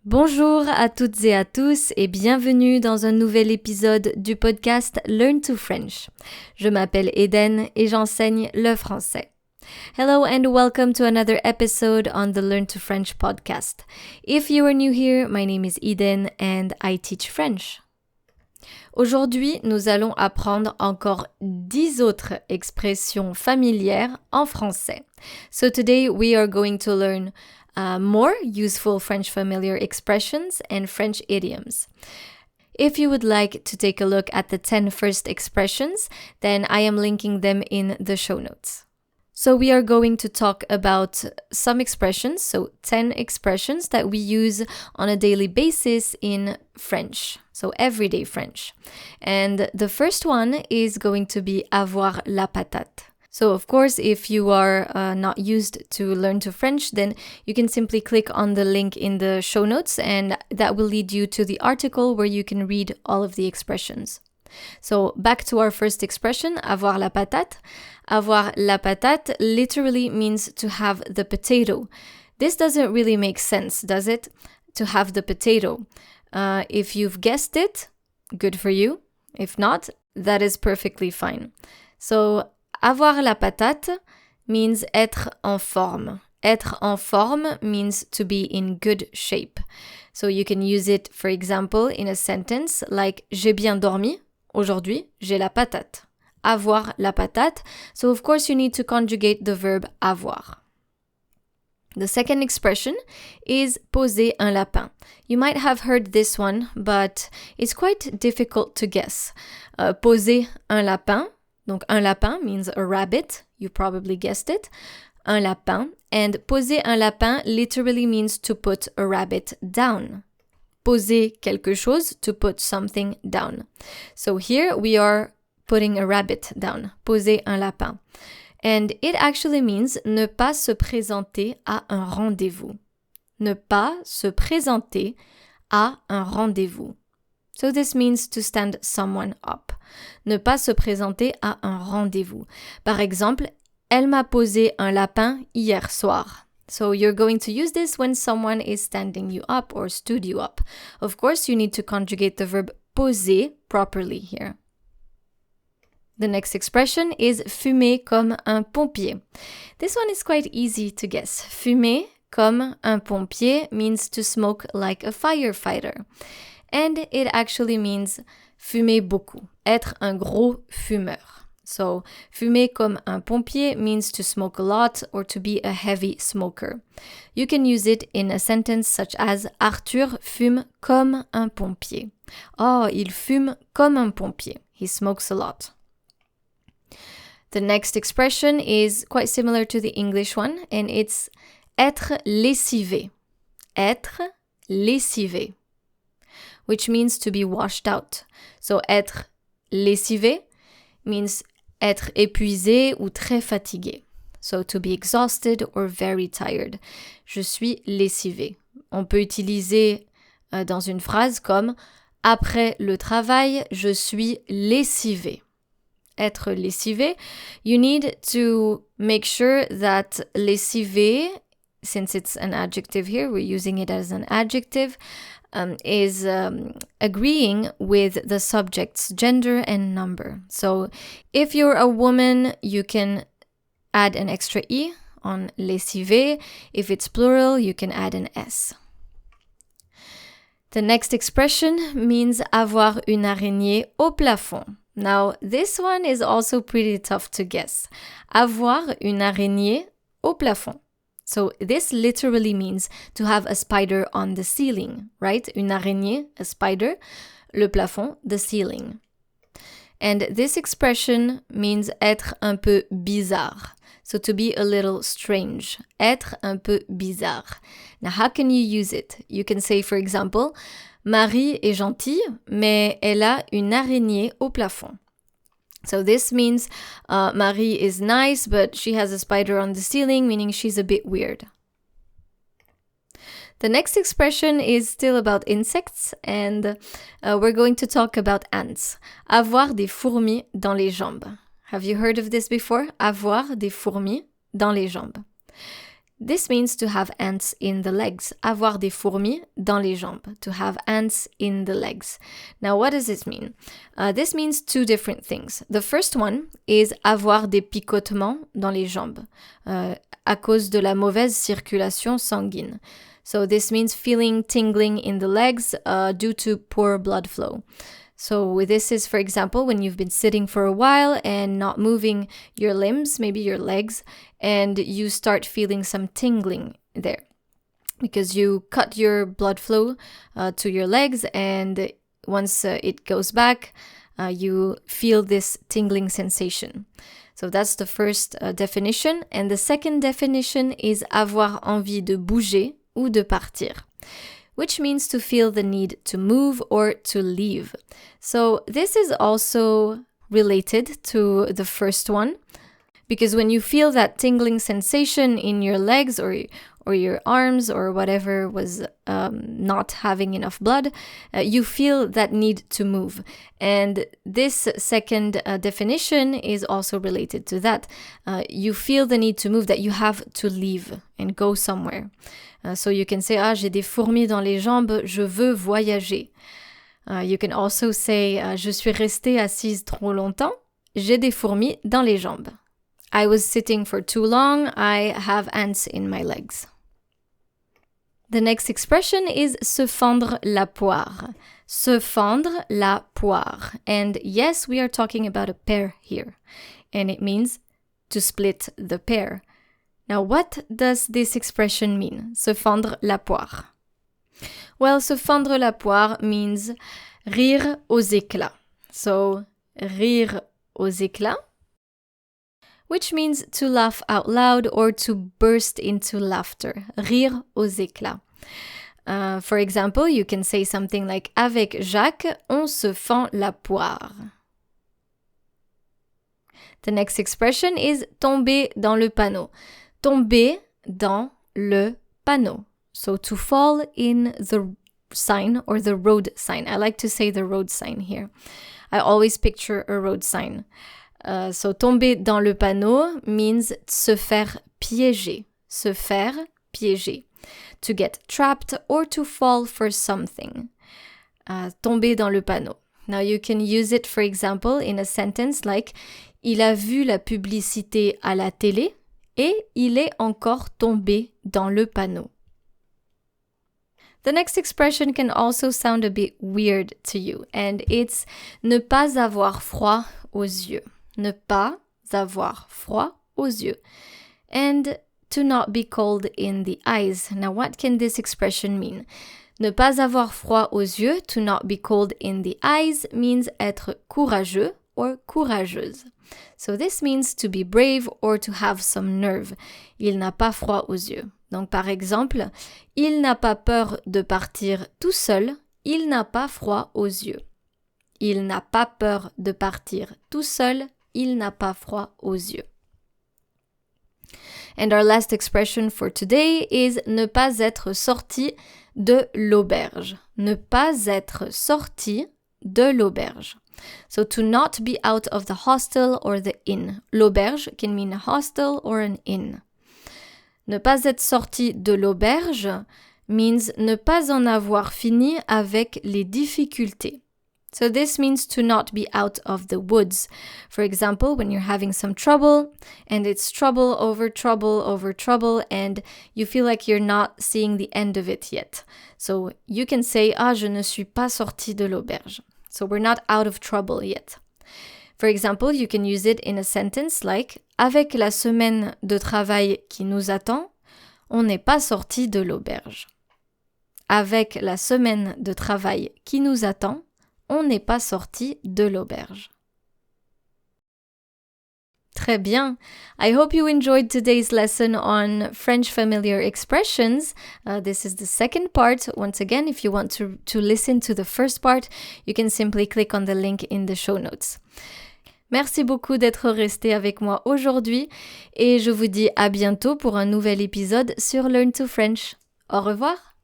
Bonjour à toutes et à tous et bienvenue dans un nouvel épisode du podcast Learn to French. Je m'appelle Eden et j'enseigne le français. Hello and welcome to another episode on the Learn to French podcast. If you are new here, my name is Eden and I teach French. Aujourd'hui, nous allons apprendre encore 10 autres expressions familières en français. So today we are going to learn more useful French familiar expressions and French idioms. If you would like to take a look at the 10 first expressions, then I am linking them in the show notes. So we are going to talk about some expressions, so 10 expressions that we use on a daily basis in French, so everyday French. And the first one is going to be avoir la patate. So of course, if you are not used to learn to French, then you can simply click on the link in the show notes and that will lead you to the article where you can read all of the expressions. So back to our first expression, avoir la patate. Avoir la patate literally means to have the potato. This doesn't really make sense, does it? To have the potato. If you've guessed it, good for you. If not, that is perfectly fine. So avoir la patate means être en forme. Être en forme means to be in good shape. So you can use it, for example, in a sentence like j'ai bien dormi. Aujourd'hui, j'ai la patate. Avoir la patate. So of course you need to conjugate the verb avoir. The second expression is poser un lapin. You might have heard this one, but it's quite difficult to guess. Poser un lapin. Donc un lapin means a rabbit. You probably guessed it. Un lapin. And poser un lapin literally means to put a rabbit down. Poser quelque chose, to put something down. So here we are putting a rabbit down. Poser un lapin. And it actually means ne pas se présenter à un rendez-vous. Ne pas se présenter à un rendez-vous. So this means to stand someone up. Ne pas se présenter à un rendez-vous. Par exemple, elle m'a posé un lapin hier soir. So you're going to use this when someone is standing you up or stood you up. Of course, you need to conjugate the verb poser properly here. The next expression is fumer comme un pompier. This one is quite easy to guess. Fumer comme un pompier means to smoke like a firefighter. And it actually means fumer beaucoup, être un gros fumeur. So, fumer comme un pompier means to smoke a lot or to be a heavy smoker. You can use it in a sentence such as Arthur fume comme un pompier. Oh, il fume comme un pompier. He smokes a lot. The next expression is quite similar to the English one, and it's être lessivé. Être lessivé, which means to be washed out. So, être lessivé means être épuisé ou très fatigué. So, to be exhausted or very tired. Je suis lessivé. On peut utiliser dans une phrase comme après le travail, je suis lessivé. Être lessivé, you need to make sure that lessivé, since it's an adjective here, we're using it as an adjective, is agreeing with the subject's gender and number. So if you're a woman, you can add an extra E on lessivé. If it's plural, you can add an S. The next expression means avoir une araignée au plafond. Now, this one is also pretty tough to guess. Avoir une araignée au plafond. So this literally means to have a spider on the ceiling, right? Une araignée, a spider, le plafond, the ceiling. And this expression means être un peu bizarre. So to be a little strange. Être un peu bizarre. Now how can you use it? You can say, for example, Marie est gentille, mais elle a une araignée au plafond. So this means Marie is nice, but she has a spider on the ceiling, meaning she's a bit weird. The next expression is still about insects, and we're going to talk about ants. Avoir des fourmis dans les jambes. Have you heard of this before? Avoir des fourmis dans les jambes. This means to have ants in the legs. Avoir des fourmis dans les jambes. To have ants in the legs. Now, what does this mean? This means two different things. The first one is avoir des picotements dans les jambes à cause de la mauvaise circulation sanguine. So this means feeling tingling in the legs due to poor blood flow. So this is, for example, when you've been sitting for a while and not moving your limbs, maybe your legs, and you start feeling some tingling there because you cut your blood flow to your legs, and once it goes back, you feel this tingling sensation. So that's the first definition. And the second definition is avoir envie de bouger ou de partir, which means to feel the need to move or to leave. So this is also related to the first one, because when you feel that tingling sensation in your legs or your arms or whatever was not having enough blood, you feel that need to move. And this second definition is also related to that. You feel the need to move, that you have to leave and go somewhere. So you can say, j'ai des fourmis dans les jambes, je veux voyager. You can also say, je suis restée assise trop longtemps, j'ai des fourmis dans les jambes. I was sitting for too long, I have ants in my legs. The next expression is se fendre la poire. Se fendre la poire. And yes, we are talking about a pear here. And it means to split the pear. Now, what does this expression mean? Se fendre la poire. Well, se fendre la poire means rire aux éclats. So, rire aux éclats, which means to laugh out loud or to burst into laughter. Rire aux éclats. For example, you can say something like avec Jacques, on se fend la poire. The next expression is tomber dans le panneau. Tomber dans le panneau. So to fall in the sign or the road sign. I like to say the road sign here. I always picture a road sign. So tomber dans le panneau means se faire piéger. Se faire piéger. To get trapped or to fall for something. Tomber dans le panneau. Now you can use it, for example, in a sentence like il a vu la publicité à la télé et il est encore tombé dans le panneau. The next expression can also sound a bit weird to you, and it's ne pas avoir froid aux yeux. Ne pas avoir froid aux yeux. And to not be cold in the eyes. Now, what can this expression mean? Ne pas avoir froid aux yeux, to not be cold in the eyes, means être courageux or courageuse. So this means to be brave or to have some nerve. Il n'a pas froid aux yeux. Donc, par exemple, il n'a pas peur de partir tout seul, il n'a pas froid aux yeux. Il n'a pas peur de partir tout seul, il n'a pas froid aux yeux. And our last expression for today is ne pas être sorti de l'auberge. Ne pas être sorti de l'auberge. So to not be out of the hostel or the inn. L'auberge can mean a hostel or an inn. Ne pas être sorti de l'auberge means ne pas en avoir fini avec les difficultés. So this means to not be out of the woods. For example, when you're having some trouble and it's trouble over trouble over trouble and you feel like you're not seeing the end of it yet. So you can say, je ne suis pas sorti de l'auberge. So we're not out of trouble yet. For example, you can use it in a sentence like avec la semaine de travail qui nous attend, on n'est pas sorti de l'auberge. Avec la semaine de travail qui nous attend, on n'est pas sorti de l'auberge. Très bien. I hope you enjoyed today's lesson on French familiar expressions. This is the second part. Once again, if you want to listen to the first part, you can simply click on the link in the show notes. Merci beaucoup d'être resté avec moi aujourd'hui et je vous dis à bientôt pour un nouvel épisode sur Learn to French. Au revoir.